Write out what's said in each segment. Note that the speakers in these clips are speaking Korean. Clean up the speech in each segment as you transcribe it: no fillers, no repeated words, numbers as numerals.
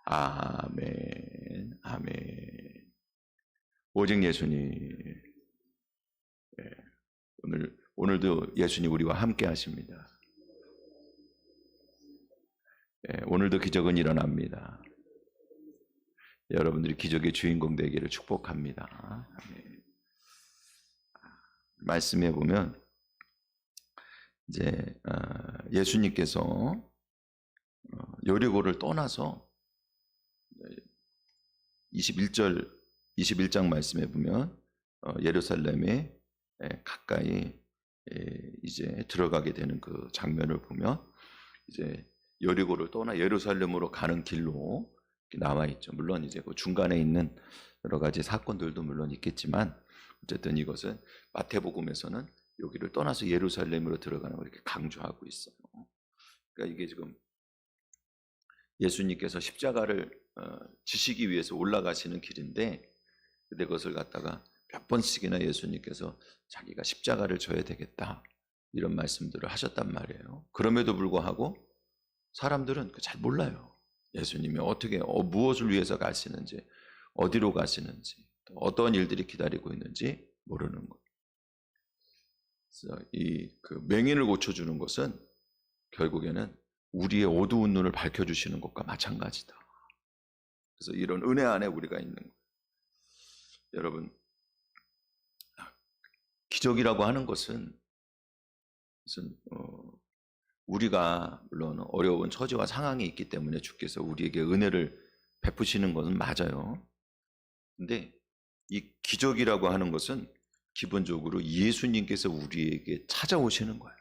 아멘, 아멘. 오직 예수님. 예, 오늘도 예수님 우리와 함께 하십니다. 예, 오늘도 기적은 일어납니다. 여러분들이 기적의 주인공 되기를 축복합니다. 아멘. 말씀해 보면 이제 예수님께서 여리고를 떠나서 21장 말씀해 보면 예루살렘에 가까이 이제 들어가게 되는 그 장면을 보면 이제 여리고를 떠나 예루살렘으로 가는 길로 나와 있죠. 물론 이제 그 중간에 있는 여러 가지 사건들도 물론 있겠지만 어쨌든 이것은 마태복음에서는 여기를 떠나서 예루살렘으로 들어가는 걸 이렇게 강조하고 있어요. 그러니까 이게 지금 예수님께서 십자가를 지시기 위해서 올라가시는 길인데, 근데 그것을 갖다가 몇 번씩이나 예수님께서 자기가 십자가를 져야 되겠다 이런 말씀들을 하셨단 말이에요. 그럼에도 불구하고 사람들은 잘 몰라요. 예수님이 어떻게 무엇을 위해서 가시는지, 어디로 가시는지, 어떤 일들이 기다리고 있는지 모르는 거예요. 그래서 그 맹인을 고쳐주는 것은 결국에는 우리의 어두운 눈을 밝혀주시는 것과 마찬가지다. 그래서 이런 은혜 안에 우리가 있는 거예요. 여러분, 기적이라고 하는 것은 우리가 물론 어려운 처지와 상황이 있기 때문에 주께서 우리에게 은혜를 베푸시는 것은 맞아요. 근데 이 기적이라고 하는 것은 기본적으로 예수님께서 우리에게 찾아오시는 거예요.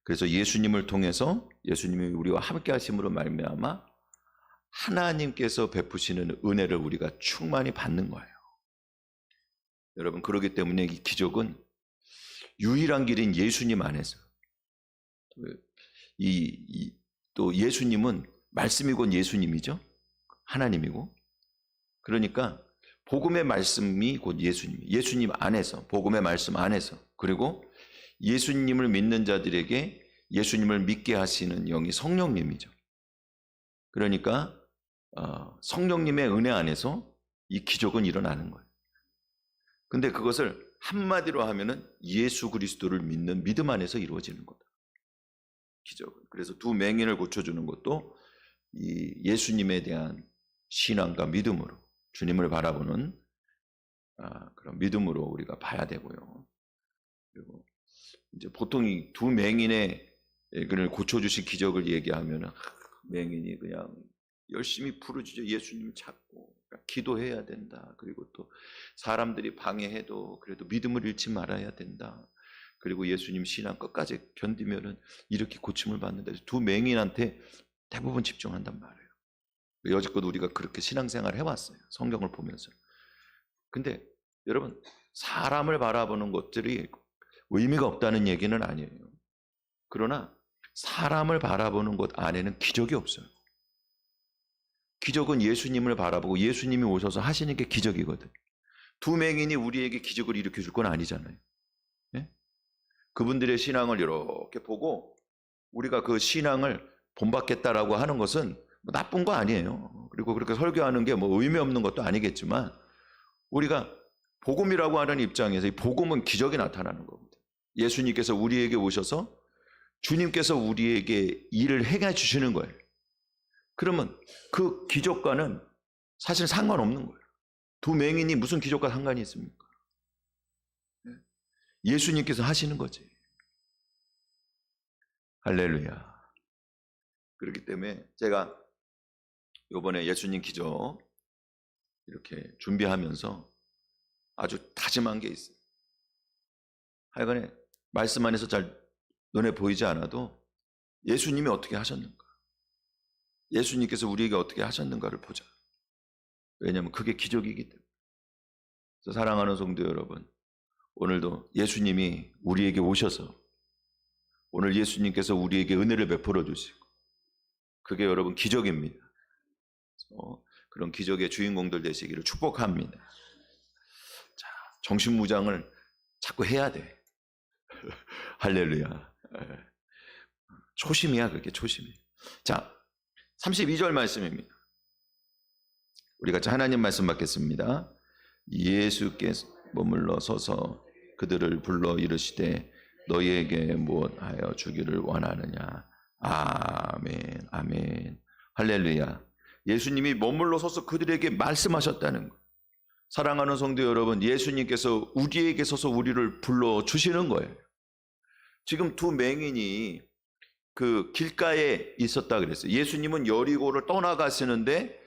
그래서 예수님을 통해서 예수님이 우리와 함께 하심으로 말미암아 하나님께서 베푸시는 은혜를 우리가 충만히 받는 거예요. 여러분, 그렇기 때문에 이 기적은 유일한 길인 예수님 안에서, 또 예수님은 말씀이고 예수님이죠. 하나님이고. 그러니까 복음의 말씀이 곧 예수님 안에서, 복음의 말씀 안에서, 그리고 예수님을 믿는 자들에게 예수님을 믿게 하시는 영이 성령님이죠. 그러니까 성령님의 은혜 안에서 이 기적은 일어나는 거예요. 근데 그것을 한마디로 하면은 예수 그리스도를 믿는 믿음 안에서 이루어지는 거다. 기적은. 그래서 두 맹인을 고쳐주는 것도 이 예수님에 대한 신앙과 믿음으로, 주님을 바라보는 그런 믿음으로 우리가 봐야 되고요. 그리고 이제 보통 이 두 맹인의 그를 고쳐주신 기적을 얘기하면 맹인이 그냥 열심히 부르짖어 예수님을 찾고 기도해야 된다. 그리고 또 사람들이 방해해도 그래도 믿음을 잃지 말아야 된다. 그리고 예수님 신앙 끝까지 견디면은 이렇게 고침을 받는다. 두 맹인한테 대부분 집중한단 말이에요. 여지껏 우리가 그렇게 신앙생활을 해왔어요. 성경을 보면서. 근데 여러분, 사람을 바라보는 것들이 의미가 없다는 얘기는 아니에요. 그러나 사람을 바라보는 것 안에는 기적이 없어요. 기적은 예수님을 바라보고 예수님이 오셔서 하시는 게 기적이거든. 두 맹인이 우리에게 기적을 일으켜 줄 건 아니잖아요. 네? 그분들의 신앙을 이렇게 보고 우리가 그 신앙을 본받겠다라고 하는 것은 뭐 나쁜 거 아니에요. 그리고 그렇게 설교하는 게 뭐 의미 없는 것도 아니겠지만 우리가 복음이라고 하는 입장에서 이 복음은 기적이 나타나는 겁니다. 예수님께서 우리에게 오셔서 주님께서 우리에게 일을 행해 주시는 거예요. 그러면 그 기적과는 사실 상관없는 거예요. 두 맹인이 무슨 기적과 상관이 있습니까? 예수님께서 하시는 거지. 할렐루야. 그렇기 때문에 제가 이번에 예수님 기적 이렇게 준비하면서 아주 다짐한 게 있어요. 하여간에 말씀 안에서 잘 눈에 보이지 않아도 예수님이 어떻게 하셨는가, 예수님께서 우리에게 어떻게 하셨는가를 보자. 왜냐하면 그게 기적이기 때문에. 그래서 사랑하는 성도 여러분, 오늘도 예수님이 우리에게 오셔서 오늘 예수님께서 우리에게 은혜를 베풀어 주시고 그게 여러분 기적입니다. 그런 기적의 주인공들 되시기를 축복합니다. 자, 정신무장을 자꾸 해야 돼. 할렐루야. 초심이야, 그게 초심이. 자, 32절 말씀입니다. 우리 같이 하나님 말씀 받겠습니다. 예수께서 머물러 서서 그들을 불러 이르시되 너희에게 무엇하여 주기를 원하느냐. 아멘, 아멘, 할렐루야. 예수님이 머물러 서서 그들에게 말씀하셨다는 거예요. 사랑하는 성도 여러분, 예수님께서 우리에게 서서 우리를 불러주시는 거예요. 지금 두 맹인이 그 길가에 있었다 그랬어요. 예수님은 여리고를 떠나가시는데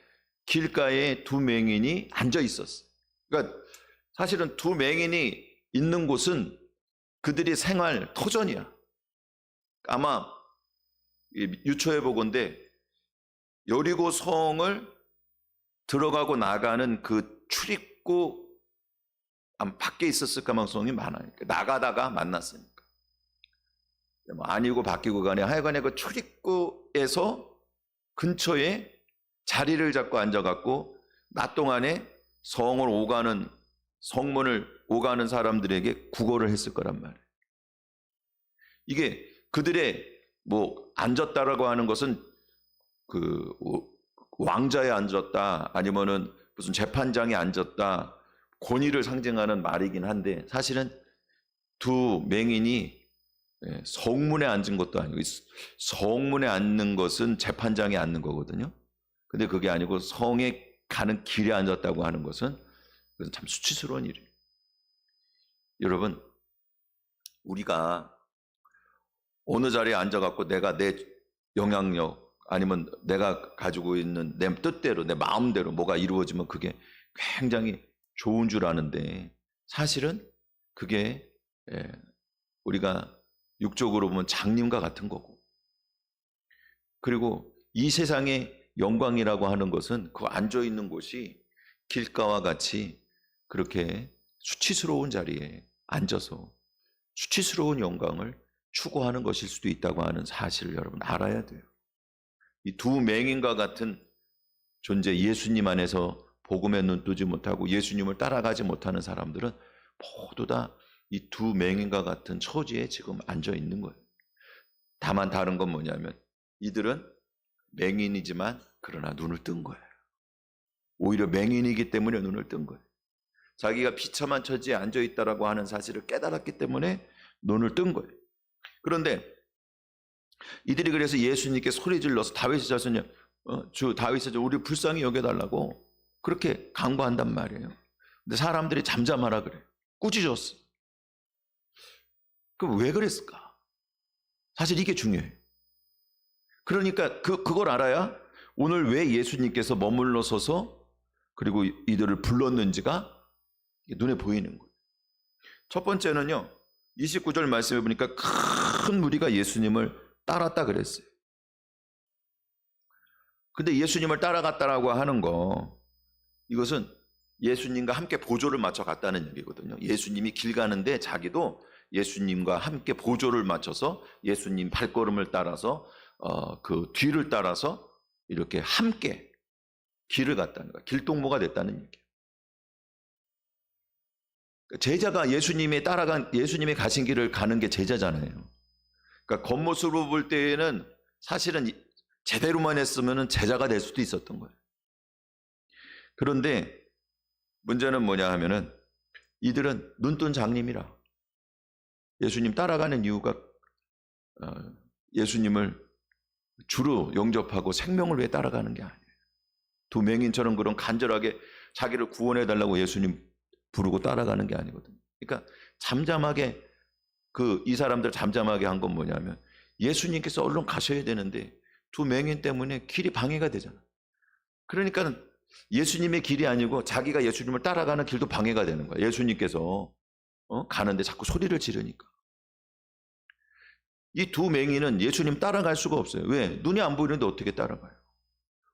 길가에 두 맹인이 앉아 있었어요. 그러니까 사실은 두 맹인이 있는 곳은 그들의 생활 터전이야. 아마 유초해 보건대 여리고 성을 들어가고 나가는 그 출입구 밖에 있었을 가능성이 많아요. 나가다가 만났으니까. 아니고 바뀌고 간에 하여간에 그 출입구에서 근처에 자리를 잡고 앉아갖고 낮 동안에 성문을 오가는 사람들에게 구걸을 했을 거란 말이에요. 이게 그들의 앉았다라고 하는 것은 그 왕자에 앉았다 아니면은 무슨 재판장에 앉았다 권위를 상징하는 말이긴 한데 사실은 두 맹인이 성문에 앉은 것도 아니고 성문에 앉는 것은 재판장에 앉는 거거든요. 근데 그게 아니고 성에 가는 길에 앉았다고 하는 것은 그것은 참 수치스러운 일이에요. 여러분, 우리가 어느 자리에 앉아갖고 내가 내 영향력 아니면 내가 가지고 있는 내 뜻대로 내 마음대로 뭐가 이루어지면 그게 굉장히 좋은 줄 아는데 사실은 그게 우리가 육적으로 보면 장님과 같은 거고, 그리고 이 세상의 영광이라고 하는 것은 그 앉아있는 곳이 길가와 같이 그렇게 수치스러운 자리에 앉아서 수치스러운 영광을 추구하는 것일 수도 있다고 하는 사실을 여러분 알아야 돼요. 이 두 맹인과 같은 존재, 예수님 안에서 복음에 눈 뜨지 못하고 예수님을 따라가지 못하는 사람들은 모두 다 이 두 맹인과 같은 처지에 지금 앉아 있는 거예요. 다만 다른 건 뭐냐면 이들은 맹인이지만 그러나 눈을 뜬 거예요. 오히려 맹인이기 때문에 눈을 뜬 거예요. 자기가 비참한 처지에 앉아 있다라고 하는 사실을 깨달았기 때문에 눈을 뜬 거예요. 그런데 이들이 그래서 예수님께 소리 질러서 다윗의 자손이여, 주 다윗의 자손 우리 불쌍히 여겨달라고 그렇게 강구한단 말이에요. 근데 사람들이 잠잠하라 그래. 꾸짖었어. 그럼 왜 그랬을까? 사실 이게 중요해요. 그러니까 그걸 알아야 오늘 왜 예수님께서 머물러 서서 그리고 이들을 불렀는지가 눈에 보이는 거예요. 첫 번째는요, 29절 말씀해 보니까 큰 무리가 예수님을 따랐다 그랬어요. 근데 예수님을 따라갔다라고 하는 거, 이것은 예수님과 함께 보조를 맞춰 갔다는 얘기거든요. 예수님이 길 가는데 자기도 예수님과 함께 보조를 맞춰서 예수님 발걸음을 따라서 그 뒤를 따라서 이렇게 함께 길을 갔다는 거예요. 길동무가 됐다는 얘기예요. 제자가 예수님이 가신 길을 가는 게 제자잖아요. 그러니까 겉모습으로 볼 때에는 사실은 제대로만 했으면 제자가 될 수도 있었던 거예요. 그런데 문제는 뭐냐 하면은 이들은 눈뜬 장님이라 예수님 따라가는 이유가 예수님을 주로 영접하고 생명을 위해 따라가는 게 아니에요. 두 맹인처럼 그런 간절하게 자기를 구원해 달라고 예수님 부르고 따라가는 게 아니거든요. 그러니까 잠잠하게 이 사람들 잠잠하게 한 건 뭐냐면 예수님께서 얼른 가셔야 되는데 두 맹인 때문에 길이 방해가 되잖아. 그러니까 예수님의 길이 아니고 자기가 예수님을 따라가는 길도 방해가 되는 거야. 예수님께서 가는데 자꾸 소리를 지르니까. 이 두 맹인은 예수님 따라갈 수가 없어요. 왜? 눈이 안 보이는데 어떻게 따라가요?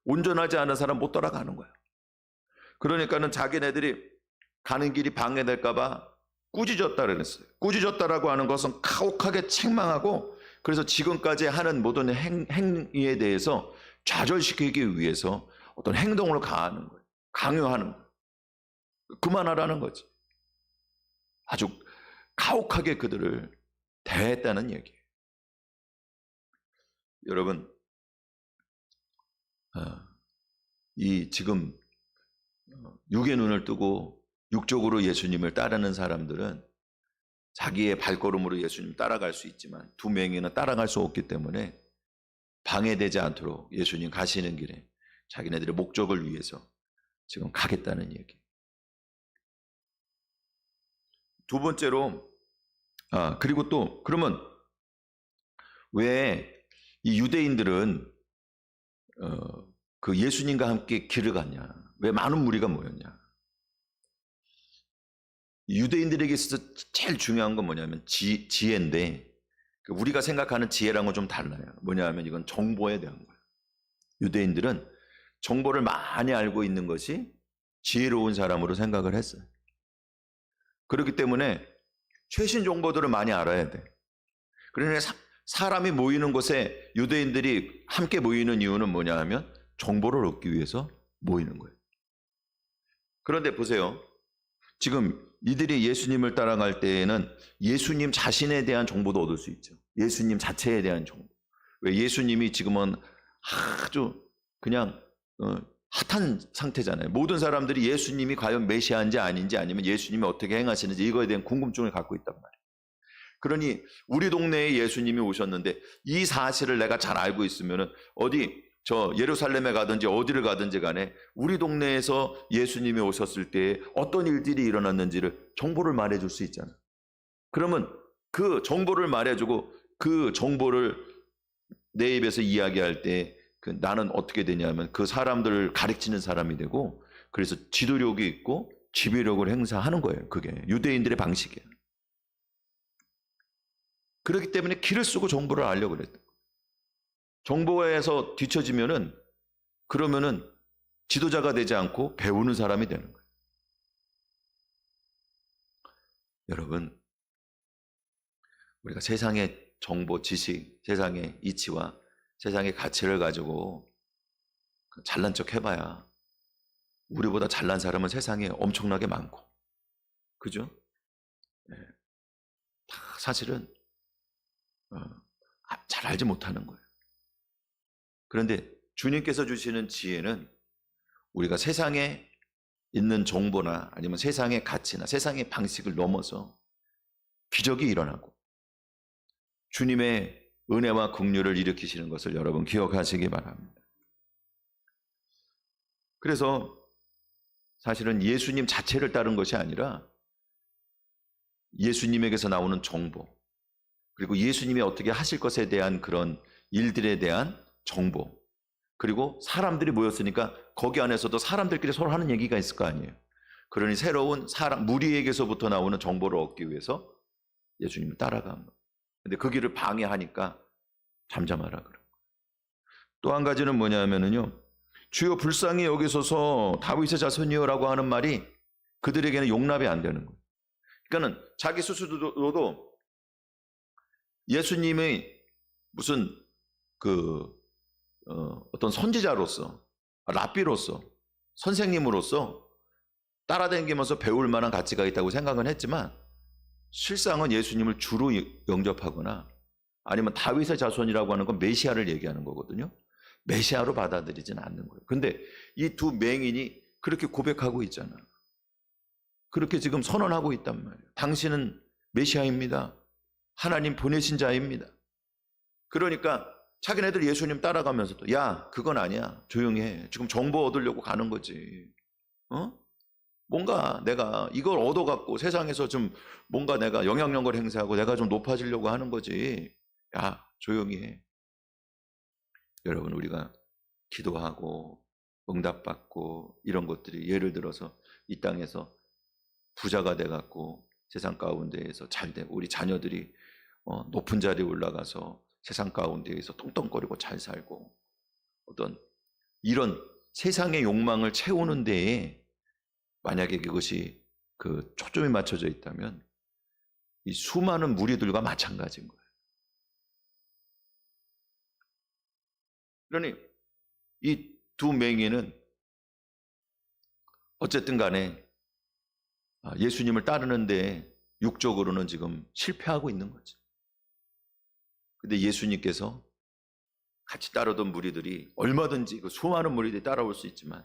온전하지 않은 사람 못 따라가는 거야. 그러니까는 자기네들이 가는 길이 방해될까 봐 꾸짖었다 그랬어요. 꾸짖었다라고 하는 것은 가혹하게 책망하고 그래서 지금까지 하는 모든 행위에 대해서 좌절시키기 위해서 어떤 행동을 가하는 거예요. 강요하는 거예요. 그만하라는 거지. 아주 가혹하게 그들을 대했다는 얘기예요. 여러분, 이 지금 육의 눈을 뜨고 육적으로 예수님을 따르는 사람들은 자기의 발걸음으로 예수님 따라갈 수 있지만 두 맹인은 따라갈 수 없기 때문에 방해되지 않도록 예수님 가시는 길에 자기네들의 목적을 위해서 지금 가겠다는 얘기. 두 번째로 그리고 또 그러면 왜 이 유대인들은 그 예수님과 함께 길을 갔냐? 왜 많은 무리가 모였냐? 유대인들에게 있어서 제일 중요한 건 뭐냐면 지혜인데 우리가 생각하는 지혜랑은 좀 달라요. 뭐냐면 이건 정보에 대한 거예요. 유대인들은 정보를 많이 알고 있는 것이 지혜로운 사람으로 생각을 했어요. 그렇기 때문에 최신 정보들을 많이 알아야 돼. 그러니까 사람이 모이는 곳에 유대인들이 함께 모이는 이유는 뭐냐 하면 정보를 얻기 위해서 모이는 거예요. 그런데 보세요. 지금 이들이 예수님을 따라갈 때에는 예수님 자신에 대한 정보도 얻을 수 있죠. 예수님 자체에 대한 정보. 왜 예수님이 지금은 아주 그냥 핫한 상태잖아요. 모든 사람들이 예수님이 과연 메시아인지 아닌지 아니면 예수님이 어떻게 행하시는지 이거에 대한 궁금증을 갖고 있단 말이에요. 그러니 우리 동네에 예수님이 오셨는데 이 사실을 내가 잘 알고 있으면 어디 저 예루살렘에 가든지 어디를 가든지 간에 우리 동네에서 예수님이 오셨을 때 어떤 일들이 일어났는지를 정보를 말해줄 수 있잖아. 그러면 그 정보를 말해주고 그 정보를 내 입에서 이야기할 때 나는 어떻게 되냐면 그 사람들을 가르치는 사람이 되고 그래서 지도력이 있고 지배력을 행사하는 거예요. 그게 유대인들의 방식이에요. 그렇기 때문에 길을 쓰고 정보를 알려고 그랬던 거예요. 정보에서 뒤처지면은 그러면은 지도자가 되지 않고 배우는 사람이 되는 거예요. 여러분, 우리가 세상의 정보, 지식, 세상의 이치와 세상의 가치를 가지고 잘난 척 해봐야 우리보다 잘난 사람은 세상에 엄청나게 많고, 그죠? 네. 다 사실은 잘 알지 못하는 거예요. 그런데 주님께서 주시는 지혜는 우리가 세상에 있는 정보나 아니면 세상의 가치나 세상의 방식을 넘어서 기적이 일어나고 주님의 은혜와 긍휼을 일으키시는 것을 여러분 기억하시기 바랍니다. 그래서 사실은 예수님 자체를 따른 것이 아니라 예수님에게서 나오는 정보, 그리고 예수님이 어떻게 하실 것에 대한 그런 일들에 대한 정보, 그리고 사람들이 모였으니까 거기 안에서도 사람들끼리 서로 하는 얘기가 있을 거 아니에요. 그러니 새로운 사람, 무리에게서부터 나오는 정보를 얻기 위해서 예수님을 따라간 거예요. 근데 그 길을 방해하니까 잠잠하라 그런 거예요. 또 한 가지는 뭐냐면요, 주여 불쌍히 여기소서 다윗의 자손이여라고 하는 말이 그들에게는 용납이 안 되는 거예요. 그러니까는 자기 스스로도 예수님의 무슨 어떤 선지자로서, 랍비로서, 선생님으로서 따라다니면서 배울 만한 가치가 있다고 생각은 했지만 실상은 예수님을 주로 영접하거나 아니면 다윗의 자손이라고 하는 건 메시아를 얘기하는 거거든요. 메시아로 받아들이지는 않는 거예요. 근데 이 두 맹인이 그렇게 고백하고 있잖아. 그렇게 지금 선언하고 있단 말이에요. 당신은 메시아입니다. 하나님 보내신 자입니다. 그러니까 자기네들 예수님 따라가면서도 야, 그건 아니야. 조용히 해. 지금 정보 얻으려고 가는 거지. 뭔가 내가 이걸 얻어갖고 세상에서 좀 뭔가 내가 영향력을 행사하고 내가 좀 높아지려고 하는 거지. 야, 조용히 해. 여러분, 우리가 기도하고 응답받고 이런 것들이 예를 들어서 이 땅에서 부자가 돼갖고 세상 가운데에서 잘되고 우리 자녀들이 높은 자리에 올라가서 세상 가운데에서 똥똥거리고 잘 살고 어떤 이런 세상의 욕망을 채우는 데에 만약에 그것이 그 초점이 맞춰져 있다면 이 수많은 무리들과 마찬가지인 거예요. 그러니 이 두 맹인은 어쨌든 간에 예수님을 따르는데 육적으로는 지금 실패하고 있는 거죠. 근데 예수님께서 같이 따르던 무리들이 얼마든지 그 수많은 무리들이 따라올 수 있지만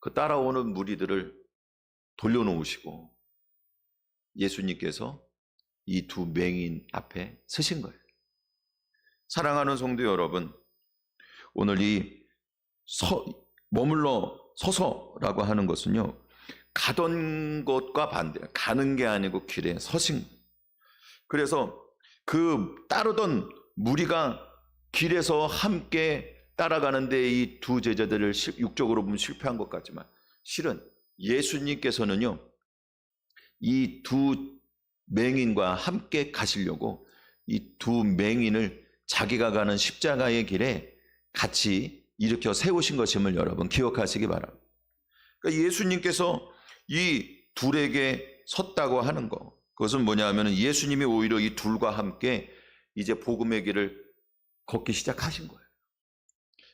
그 따라오는 무리들을 돌려놓으시고 예수님께서 이 두 맹인 앞에 서신 거예요. 사랑하는 성도 여러분, 오늘 이 머물러 서서라고 하는 것은요, 가던 것과 반대, 가는 게 아니고 길에 서신 거예요. 그래서 그 따르던 무리가 길에서 함께 따라가는데 이 두 제자들을 육적으로 보면 실패한 것 같지만 실은 예수님께서는요, 이 두 맹인과 함께 가시려고 이 두 맹인을 자기가 가는 십자가의 길에 같이 일으켜 세우신 것임을 여러분 기억하시기 바랍니다. 그러니까 예수님께서 이 둘에게 섰다고 하는 거, 그것은 뭐냐 하면 예수님이 오히려 이 둘과 함께 이제 복음의 길을 걷기 시작하신 거예요.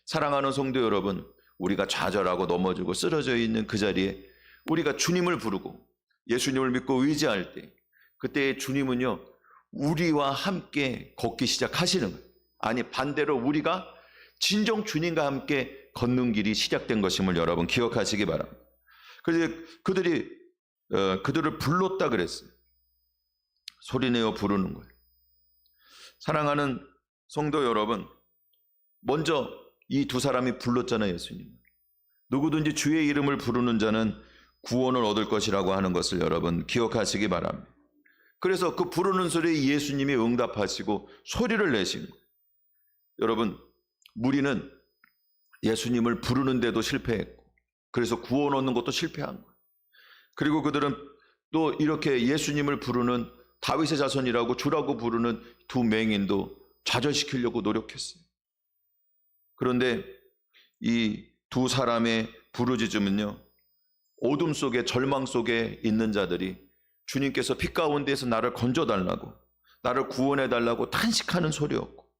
사랑하는 성도 여러분, 우리가 좌절하고 넘어지고 쓰러져 있는 그 자리에 우리가 주님을 부르고 예수님을 믿고 의지할 때, 그때 주님은요, 우리와 함께 걷기 시작하시는 거예요. 아니, 반대로 우리가 진정 주님과 함께 걷는 길이 시작된 것임을 여러분 기억하시기 바랍니다. 그래서 그들을 불렀다 그랬어요. 소리내어 부르는 거예요. 사랑하는 성도 여러분, 먼저 이 두 사람이 불렀잖아요, 예수님. 누구든지 주의 이름을 부르는 자는 구원을 얻을 것이라고 하는 것을 여러분 기억하시기 바랍니다. 그래서 그 부르는 소리에 예수님이 응답하시고 소리를 내신 거예요. 여러분, 무리는 예수님을 부르는데도 실패했고, 그래서 구원 얻는 것도 실패한 거예요. 그리고 그들은 또 이렇게 예수님을 부르는 다윗의 자손이라고 주라고 부르는 두 맹인도 좌절시키려고 노력했어요. 그런데 이 두 사람의 부르짖음은요, 어둠 속에, 절망 속에 있는 자들이 주님께서 빛 가운데에서 나를 건져달라고, 나를 구원해달라고 탄식하는 소리였고,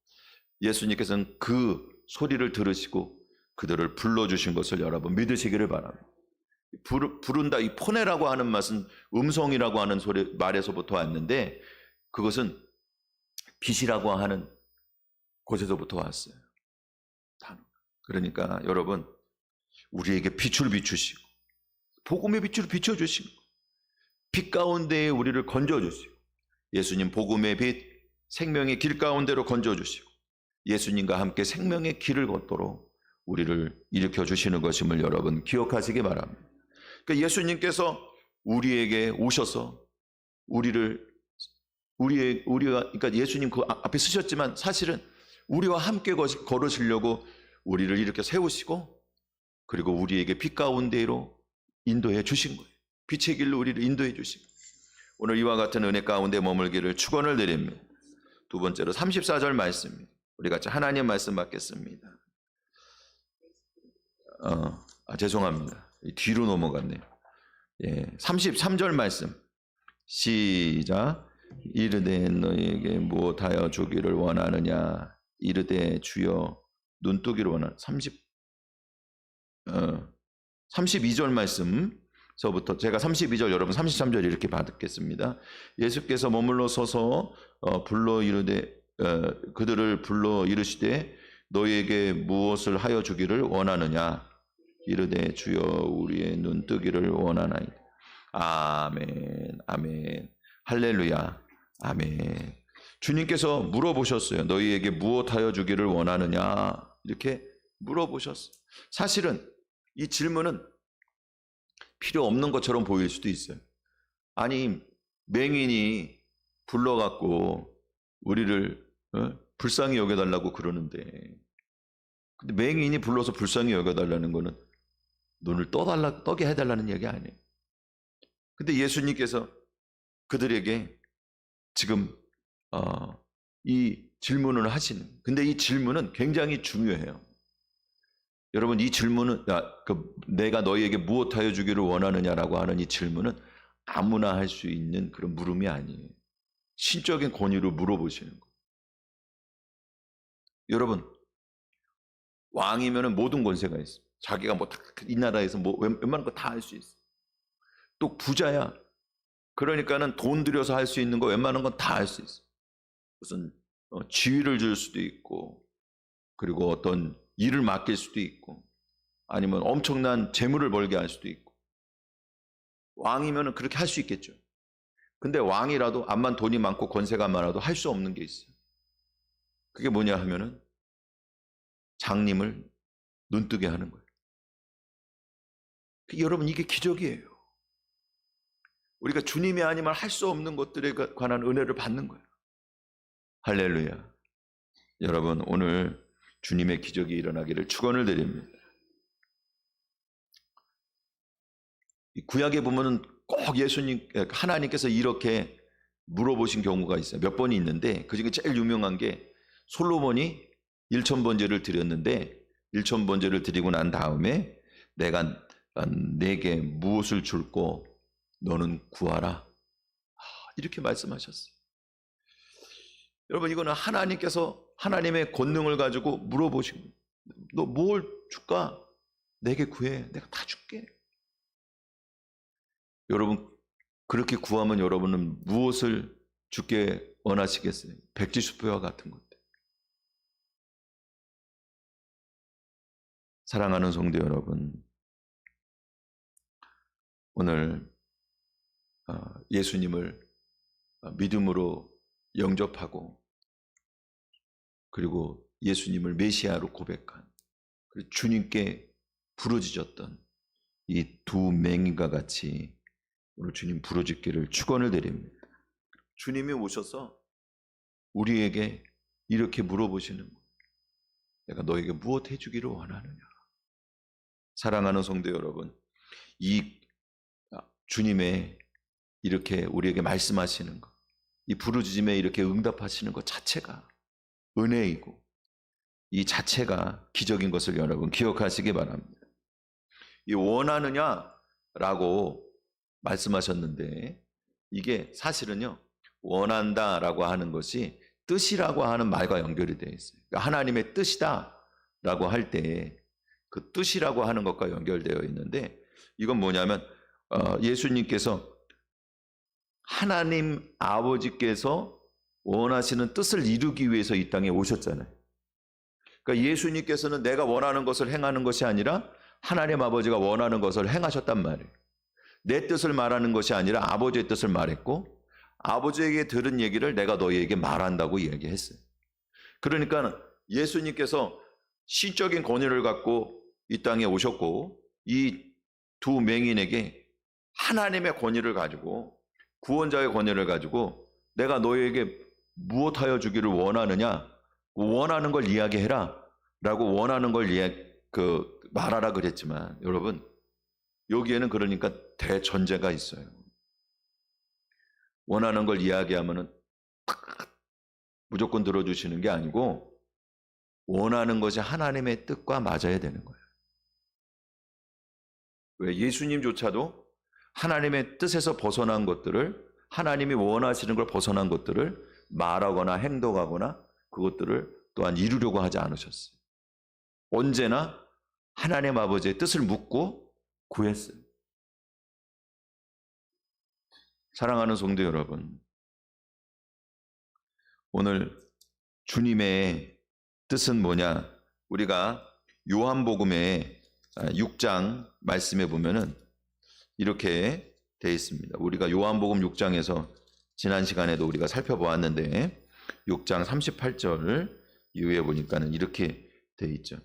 예수님께서는 그 소리를 들으시고 그들을 불러주신 것을 여러분 믿으시기를 바랍니다. 부른다, 이 포네라고 하는 맛은 음성이라고 하는 말에서부터 왔는데, 그것은 빛이라고 하는 곳에서부터 왔어요. 그러니까 여러분, 우리에게 빛을 비추시고 복음의 빛으로 비춰주시고 빛 가운데에 우리를 건져주시고, 예수님 복음의 빛, 생명의 길 가운데로 건져주시고 예수님과 함께 생명의 길을 걷도록 우리를 일으켜 주시는 것임을 여러분 기억하시기 바랍니다. 그러니까 예수님께서 우리에게 오셔서 그러니까 예수님 그 앞에 서셨지만 사실은 우리와 함께 걸으시려고 우리를 이렇게 세우시고, 그리고 우리에게 빛 가운데로 인도해 주신 거예요. 빛의 길로 우리를 인도해 주신 거예요. 오늘 이와 같은 은혜 가운데 머물기를 축원을 드립니다. 두 번째로 34절 말씀입니다. 우리 같이 하나님 말씀 받겠습니다. 죄송합니다. 뒤로 넘어갔네요. 33절 말씀 시작. 이르되 너에게 무엇하여 주기를 원하느냐. 이르되 주여 눈뜨기를 원하는 32절 말씀서부터 제가 32절, 여러분 33절 이렇게 받겠습니다. 예수께서 머물러 서서 그들을 불러 이르시되 너희에게 무엇을 하여 주기를 원하느냐. 이르되 주여 우리의 눈뜨기를 원하나이다. 아멘, 아멘, 할렐루야, 아멘. 주님께서 물어보셨어요. 너희에게 무엇하여 주기를 원하느냐, 이렇게 물어보셨어요. 사실은 이 질문은 필요 없는 것처럼 보일 수도 있어요. 아니, 맹인이 불러갖고 우리를 불쌍히 여겨달라고 그러는데, 근데 맹인이 불러서 불쌍히 여겨달라는 거는 눈을 떠게 해달라는 얘기 아니에요. 근데 예수님께서 그들에게 지금 이 질문을 하시는, 근데 이 질문은 굉장히 중요해요. 여러분, 이 질문은 내가 너희에게 무엇하여 주기를 원하느냐라고 하는 이 질문은 아무나 할 수 있는 그런 물음이 아니에요. 신적인 권위로 물어보시는 거예요. 여러분, 왕이면 모든 권세가 있어요. 자기가 이 나라에서 웬만한 거 다 할 수 있어요. 또 부자야. 그러니까는 돈 들여서 할 수 있는 거 웬만한 건 다 할 수 있어요. 무슨 지위를 줄 수도 있고, 그리고 어떤 일을 맡길 수도 있고 아니면 엄청난 재물을 벌게 할 수도 있고 왕이면 그렇게 할 수 있겠죠. 근데 왕이라도 암만 돈이 많고 권세가 많아도 할 수 없는 게 있어요. 그게 뭐냐 하면은 장님을 눈뜨게 하는 거예요. 여러분, 이게 기적이에요. 우리가 주님이 아니면 할 수 없는 것들에 관한 은혜를 받는 거예요. 할렐루야. 여러분, 오늘 주님의 기적이 일어나기를 축원을 드립니다. 구약에 보면은 꼭 예수님, 하나님께서 이렇게 물어보신 경우가 있어요. 몇 번이 있는데 그중에 제일 유명한 게 솔로몬이 1000번제를 드렸는데 1000번제를 드리고 난 다음에 내가 내게 무엇을 줄고 너는 구하라, 이렇게 말씀하셨어요. 여러분, 이거는 하나님께서 하나님의 권능을 가지고 물어보신 거예요. 너 뭘 줄까? 내게 구해. 내가 다 줄게. 여러분, 그렇게 구하면 여러분은 무엇을 주께 원하시겠어요? 백지수표와 같은 것들. 사랑하는 성도 여러분, 오늘 예수님을 믿음으로 영접하고 그리고 예수님을 메시아로 고백한, 그리고 주님께 부르짖었던 이 두 맹인과 같이 오늘 주님 부르짖기를 축원을 드립니다. 주님이 오셔서 우리에게 이렇게 물어보시는 거예요. 내가 너에게 무엇 해주기를 원하느냐. 사랑하는 성도 여러분, 이 주님의 이렇게 우리에게 말씀하시는 것, 이 부르짖음에 이렇게 응답하시는 것 자체가 은혜이고 이 자체가 기적인 것을 여러분 기억하시기 바랍니다. 이 원하느냐라고 말씀하셨는데 이게 사실은요, 원한다라고 하는 것이 뜻이라고 하는 말과 연결이 되어 있어요. 그러니까 하나님의 뜻이다라고 할 때 그 뜻이라고 하는 것과 연결되어 있는데, 이건 뭐냐면 예수님께서 하나님 아버지께서 원하시는 뜻을 이루기 위해서 이 땅에 오셨잖아요. 그러니까 예수님께서는 내가 원하는 것을 행하는 것이 아니라 하나님 아버지가 원하는 것을 행하셨단 말이에요. 내 뜻을 말하는 것이 아니라 아버지의 뜻을 말했고, 아버지에게 들은 얘기를 내가 너희에게 말한다고 얘기했어요. 그러니까 예수님께서 시적인 권위를 갖고 이 땅에 오셨고, 이 두 맹인에게 하나님의 권위를 가지고, 구원자의 권위를 가지고 내가 너희에게 무엇하여 주기를 원하느냐, 원하는 걸 이야기해라 라고 원하는 걸 말하라 그랬지만, 여러분, 여기에는 그러니까 대전제가 있어요. 원하는 걸 이야기하면은 무조건 들어주시는 게 아니고 원하는 것이 하나님의 뜻과 맞아야 되는 거예요. 왜? 예수님조차도 하나님의 뜻에서 벗어난 것들을, 하나님이 원하시는 걸 벗어난 것들을 말하거나 행동하거나 그것들을 또한 이루려고 하지 않으셨어요. 언제나 하나님 아버지의 뜻을 묻고 구했어요. 사랑하는 성도 여러분, 오늘 주님의 뜻은 뭐냐? 우리가 요한복음의 6장 말씀에 보면은 이렇게 되어 있습니다. 우리가 요한복음 6장에서 지난 시간에도 우리가 살펴보았는데 6장 38절 이후에 보니까는 이렇게 되어 있죠.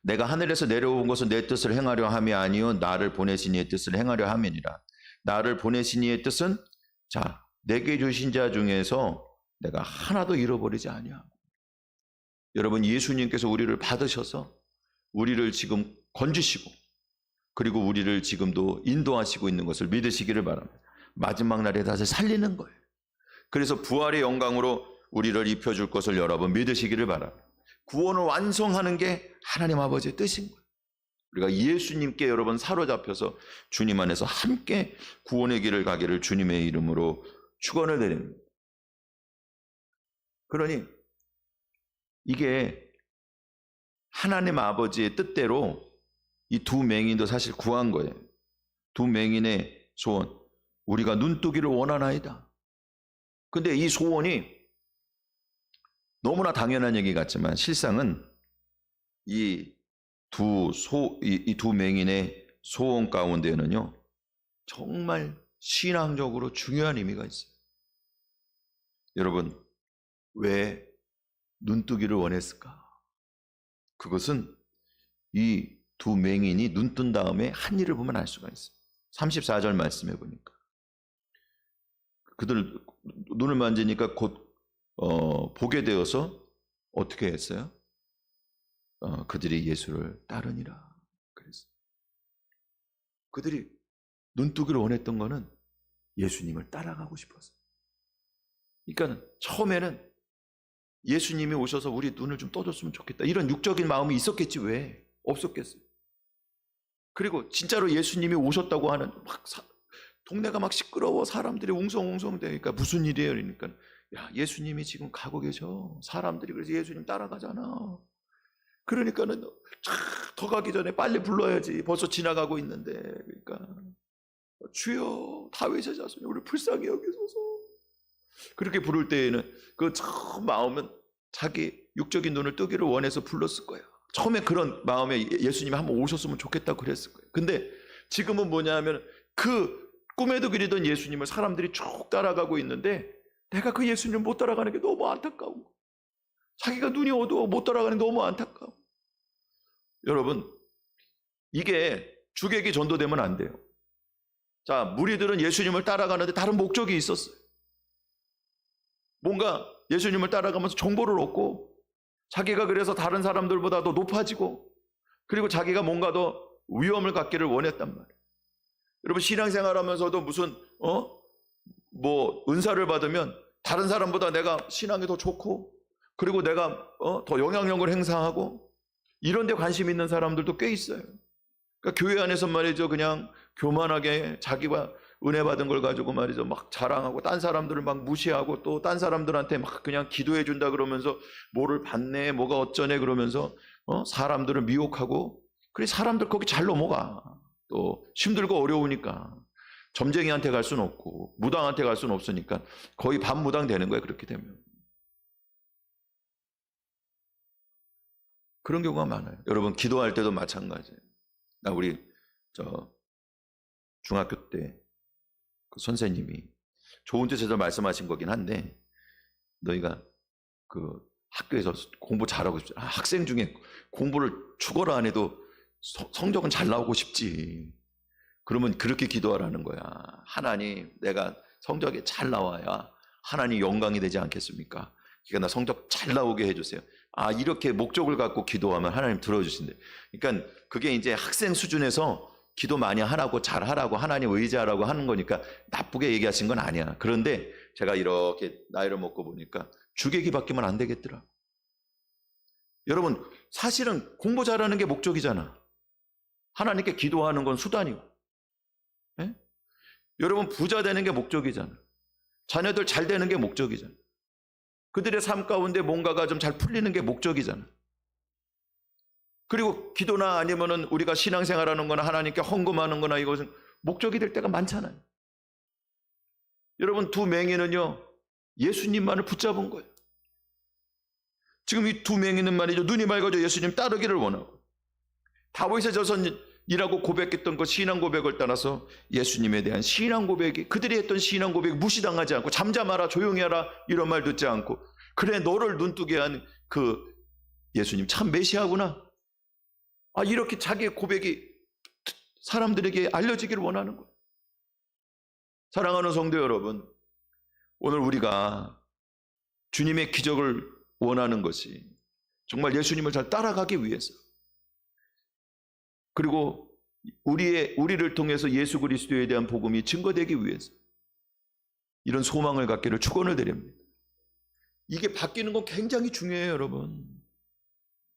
내가 하늘에서 내려온 것은 내 뜻을 행하려 함이 아니요 나를 보내신 이의 뜻을 행하려 함이니라. 나를 보내신 이의 뜻은 내게 주신 자 중에서 내가 하나도 잃어버리지 아니하고. 여러분, 예수님께서 우리를 받으셔서 우리를 지금 건지시고 그리고 우리를 지금도 인도하시고 있는 것을 믿으시기를 바랍니다. 마지막 날에 다시 살리는 거예요. 그래서 부활의 영광으로 우리를 입혀줄 것을 여러분 믿으시기를 바랍니다. 구원을 완성하는 게 하나님 아버지의 뜻인 거예요. 우리가 예수님께 여러분 사로잡혀서 주님 안에서 함께 구원의 길을 가기를 주님의 이름으로 축원을 드립니다. 그러니 이게 하나님 아버지의 뜻대로 이 두 맹인도 사실 구한 거예요. 두 맹인의 소원, 우리가 눈뜨기를 원하나이다. 근데 이 소원이 너무나 당연한 얘기 같지만 실상은 이 두 맹인의 소원 가운데에는요, 정말 신앙적으로 중요한 의미가 있어요. 여러분, 왜 눈뜨기를 원했을까? 그것은 이 두 맹인이 눈 뜬 다음에 한 일을 보면 알 수가 있어요. 34절 말씀해 보니까 그들 눈을 만지니까 곧 보게 되어서 어떻게 했어요? 그들이 예수를 따르니라 그랬어요. 그들이 눈뜨기를 원했던 거는 예수님을 따라가고 싶었어요. 그러니까 처음에는 예수님이 오셔서 우리 눈을 좀 떠줬으면 좋겠다, 이런 육적인 마음이 있었겠지 왜 없었겠어요? 그리고 진짜로 예수님이 오셨다고 하는 동네가 막 시끄러워, 사람들이 웅성웅성 되니까 무슨 일이에요? 그러니까 야, 예수님이 지금 가고 계셔. 사람들이 그래서 예수님 따라가잖아. 그러니까는 더 가기 전에 빨리 불러야지. 벌써 지나가고 있는데. 그러니까 주여 다윗의 자손이 우리 불쌍히 여기소서. 그렇게 부를 때에는 그 처음 마음은 자기 육적인 눈을 뜨기를 원해서 불렀을 거예요. 처음에 그런 마음에 예수님이 한번 오셨으면 좋겠다고 그랬을 거예요. 근데 지금은 뭐냐 하면 그 꿈에도 그리던 예수님을 사람들이 쭉 따라가고 있는데 내가 그 예수님을 못 따라가는 게 너무 안타까운 거예요. 자기가 눈이 어두워 못 따라가는 게 너무 안타까워. 여러분, 이게 주객이 전도되면 안 돼요. 자, 무리들은 예수님을 따라가는데 다른 목적이 있었어요. 뭔가 예수님을 따라가면서 정보를 얻고 자기가 그래서 다른 사람들보다 더 높아지고 그리고 자기가 뭔가 더 위엄을 갖기를 원했단 말이에요. 여러분, 신앙생활하면서도 무슨 뭐 은사를 받으면 다른 사람보다 내가 신앙이 더 좋고 그리고 내가 더 영향력을 행사하고 이런 데 관심 있는 사람들도 꽤 있어요. 그러니까 교회 안에서 말이죠, 그냥 교만하게 자기가 은혜 받은 걸 가지고 말이죠 막 자랑하고 딴 사람들을 막 무시하고 또 딴 사람들한테 막 그냥 기도해 준다 그러면서 뭐를 받네 뭐가 어쩌네 그러면서 사람들을 미혹하고, 그래 사람들 거기 잘 넘어가. 또 힘들고 어려우니까 점쟁이한테 갈 수는 없고 무당한테 갈 수는 없으니까 거의 반무당 되는 거예요. 그렇게 되면 그런 경우가 많아요. 여러분, 기도할 때도 마찬가지예요. 우리 중학교 때 그 선생님이 좋은 뜻에서 말씀하신 거긴 한데, 너희가 그 학교에서 공부 잘하고 싶지, 학생 중에 공부를 죽어라 안 해도 성적은 잘 나오고 싶지. 그러면 그렇게 기도하라는 거야. 하나님, 내가 성적이 잘 나와야 하나님 영광이 되지 않겠습니까? 그러니까 나 성적 잘 나오게 해주세요. 이렇게 목적을 갖고 기도하면 하나님 들어주신대. 그러니까 그게 이제 학생 수준에서 기도 많이 하라고 잘하라고 하나님 의지하라고 하는 거니까 나쁘게 얘기하신 건 아니야. 그런데 제가 이렇게 나이를 먹고 보니까 주객이 바뀌면 안 되겠더라. 여러분, 사실은 공부 잘하는 게 목적이잖아. 하나님께 기도하는 건 수단이고, 예? 여러분, 부자 되는 게 목적이잖아. 자녀들 잘 되는 게 목적이잖아. 그들의 삶 가운데 뭔가가 좀 잘 풀리는 게 목적이잖아. 그리고 기도나 아니면은 우리가 신앙생활하는 거나 하나님께 헌금하는 거나 이것은 목적이 될 때가 많잖아요. 여러분, 두 맹인은요 예수님만을 붙잡은 거예요. 지금 이 두 맹인은 말이죠, 눈이 맑아져 예수님 따르기를 원하고 다윗의 자손이라고 고백했던 그 신앙 고백을 따라서 예수님에 대한 신앙 고백이, 그들이 했던 신앙 고백이 무시당하지 않고 잠잠하라 조용히 하라 이런 말 듣지 않고, 그래 너를 눈뜨게 한 그 예수님 참 메시아구나, 이렇게 자기의 고백이 사람들에게 알려지기를 원하는 거예요. 사랑하는 성도 여러분, 오늘 우리가 주님의 기적을 원하는 것이 정말 예수님을 잘 따라가기 위해서, 그리고 우리를 통해서 예수 그리스도에 대한 복음이 증거되기 위해서 이런 소망을 갖기를 축원을 드립니다. 이게 바뀌는 건 굉장히 중요해요, 여러분.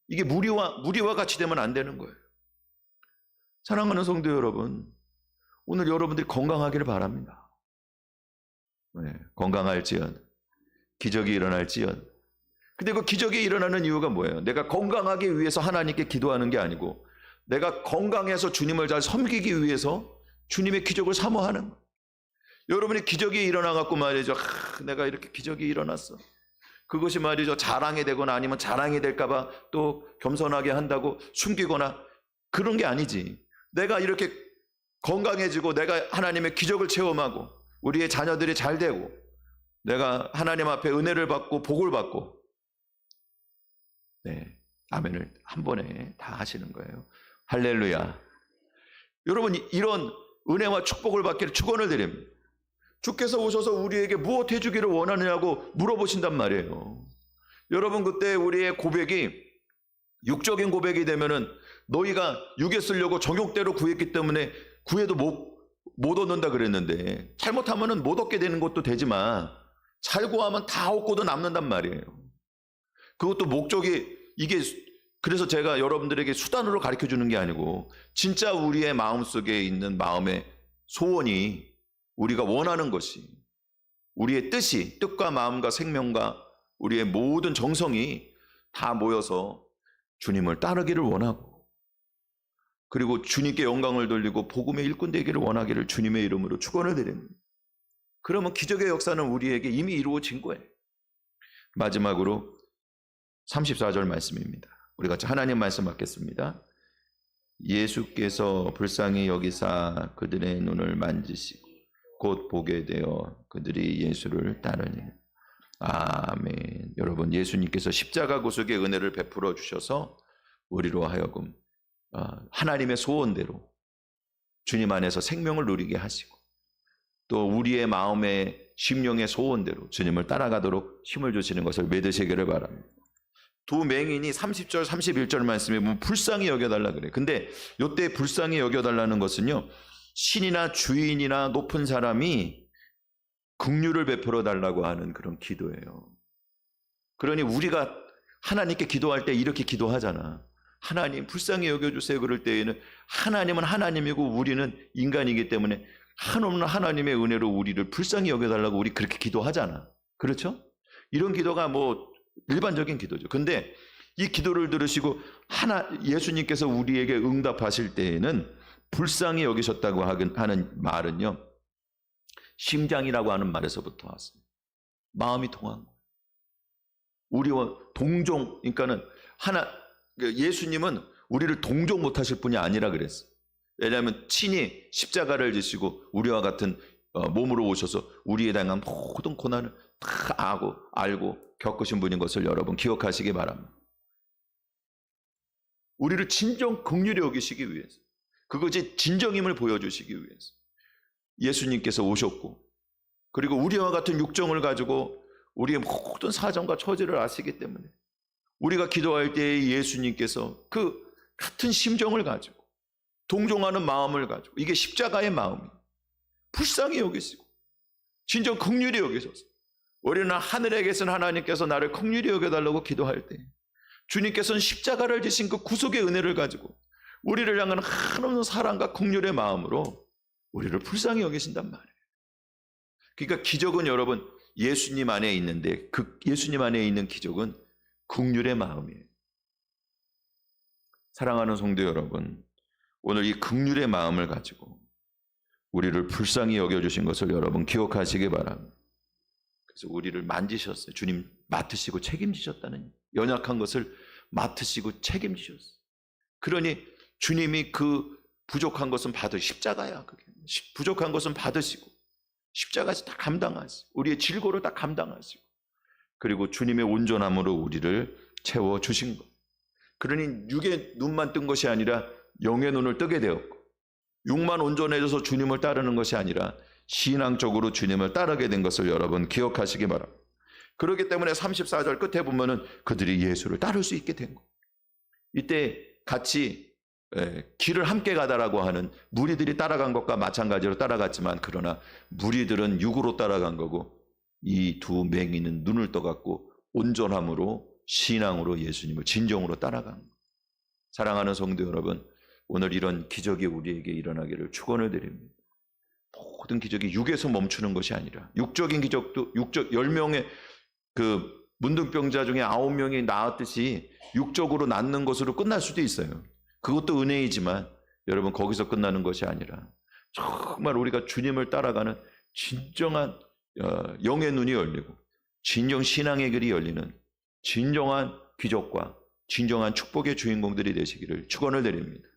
이게 무리와 같이 되면 안 되는 거예요. 사랑하는 성도 여러분, 오늘 여러분들이 건강하기를 바랍니다. 네, 건강할지언 기적이 일어날지언. 근데 그 기적이 일어나는 이유가 뭐예요? 내가 건강하기 위해서 하나님께 기도하는 게 아니고 내가 건강해서 주님을 잘 섬기기 위해서 주님의 기적을 사모하는 거예요. 여러분이 기적이 일어나갖고 말이죠, 내가 이렇게 기적이 일어났어, 그것이 말이죠, 자랑이 되거나 아니면 자랑이 될까봐 또 겸손하게 한다고 숨기거나 그런 게 아니지. 내가 이렇게 건강해지고 내가 하나님의 기적을 체험하고 우리의 자녀들이 잘 되고 내가 하나님 앞에 은혜를 받고 복을 받고, 네, 아멘을 한 번에 다 하시는 거예요. 할렐루야. 여러분, 이런 은혜와 축복을 받기를 축원을 드립니다. 주께서 오셔서 우리에게 무엇 해주기를 원하느냐고 물어보신단 말이에요. 여러분, 그때 우리의 고백이 육적인 고백이 되면은 너희가 육에 쓰려고 정욕대로 구했기 때문에 구해도 못 얻는다 그랬는데, 잘못하면은 못 얻게 되는 것도 되지만 잘 구하면 다 얻고도 남는단 말이에요. 그것도 목적이 이게, 그래서 제가 여러분들에게 수단으로 가르쳐 주는 게 아니고 진짜 우리의 마음속에 있는 마음의 소원이, 우리가 원하는 것이, 우리의 뜻이, 뜻과 마음과 생명과 우리의 모든 정성이 다 모여서 주님을 따르기를 원하고, 그리고 주님께 영광을 돌리고 복음의 일꾼 되기를 원하기를 주님의 이름으로 축원을 드립니다. 그러면 기적의 역사는 우리에게 이미 이루어진 거예요. 마지막으로 34절 말씀입니다. 우리 같이 하나님 말씀 받겠습니다. 예수께서 불쌍히 여기사 그들의 눈을 만지시고 곧 보게 되어 그들이 예수를 따르니. 아멘. 여러분, 예수님께서 십자가 구속의 은혜를 베풀어 주셔서 우리로 하여금 하나님의 소원대로 주님 안에서 생명을 누리게 하시고, 또 우리의 마음의 심령의 소원대로 주님을 따라가도록 힘을 주시는 것을 믿으시기를 바랍니다. 두 맹인이 30절 31절 말씀에 보면 불쌍히 여겨달라 그래요. 근데 이때 불쌍히 여겨달라는 것은요, 신이나 주인이나 높은 사람이 긍휼을 베풀어 달라고 하는 그런 기도예요. 그러니 우리가 하나님께 기도할 때 이렇게 기도하잖아. 하나님 불쌍히 여겨주세요. 그럴 때에는 하나님은 하나님이고 우리는 인간이기 때문에 한없는 하나님의 은혜로 우리를 불쌍히 여겨달라고 우리 그렇게 기도하잖아. 그렇죠? 이런 기도가 뭐 일반적인 기도죠. 근데 이 기도를 들으시고 예수님께서 우리에게 응답하실 때에는 불쌍히 여기셨다고 하는 말은요, 심장이라고 하는 말에서부터 왔습니다. 마음이 통한 거예요. 우리와 동종, 그러니까는 예수님은 우리를 동종 못하실 분이 아니라 그랬어요. 왜냐하면 친히 십자가를 지시고 우리와 같은 몸으로 오셔서 우리에 대한 모든 고난을 다 알고 겪으신 분인 것을 여러분 기억하시기 바랍니다. 우리를 진정 긍휼히 여기시기 위해서, 그것이 진정임을 보여주시기 위해서 예수님께서 오셨고, 그리고 우리와 같은 육정을 가지고 우리의 모든 사정과 처지를 아시기 때문에 우리가 기도할 때 예수님께서 그 같은 심정을 가지고 동정하는 마음을 가지고, 이게 십자가의 마음이에요. 불쌍히 여기시고 진정 긍휼히 여기셔서, 우리는 하늘에 계신 하나님께서 나를 긍휼히 여겨달라고 기도할 때 주님께서는 십자가를 지신 그 구속의 은혜를 가지고 우리를 향한 한없는 사랑과 긍휼의 마음으로 우리를 불쌍히 여기신단 말이에요. 그러니까 기적은 여러분 예수님 안에 있는데, 그 예수님 안에 있는 기적은 긍휼의 마음이에요. 사랑하는 성도 여러분, 오늘 이 긍휼의 마음을 가지고 우리를 불쌍히 여겨주신 것을 여러분 기억하시기 바랍니다. 그래서 우리를 만지셨어요. 주님 맡으시고 책임지셨다는, 연약한 것을 맡으시고 책임지셨어요. 그러니 주님이 그 부족한 것은 십자가야. 그게 부족한 것은 받으시고 십자가에서 다 감당하시고 우리의 질고를 다 감당하시고, 그리고 주님의 온전함으로 우리를 채워주신 것. 그러니 육의 눈만 뜬 것이 아니라 영의 눈을 뜨게 되었고, 육만 온전해져서 주님을 따르는 것이 아니라 신앙적으로 주님을 따르게 된 것을 여러분 기억하시기 바랍니다. 그렇기 때문에 34절 끝에 보면은 그들이 예수를 따를 수 있게 된 거예요. 이때 같이 길을 함께 가다라고 하는 무리들이 따라간 것과 마찬가지로 따라갔지만, 그러나 무리들은 육으로 따라간 거고 이 두 맹인은 눈을 떠갖고 온전함으로 신앙으로 예수님을 진정으로 따라간 거예요. 사랑하는 성도 여러분, 오늘 이런 기적이 우리에게 일어나기를 축원을 드립니다. 모든 기적이 육에서 멈추는 것이 아니라, 육적인 기적도 10명의 그 문둥병자 중에 9명이 나았듯이 육적으로 낫는 것으로 끝날 수도 있어요. 그것도 은혜이지만 여러분 거기서 끝나는 것이 아니라 정말 우리가 주님을 따라가는 진정한 영의 눈이 열리고 진정 신앙의 길이 열리는 진정한 기적과 진정한 축복의 주인공들이 되시기를 축원을 드립니다.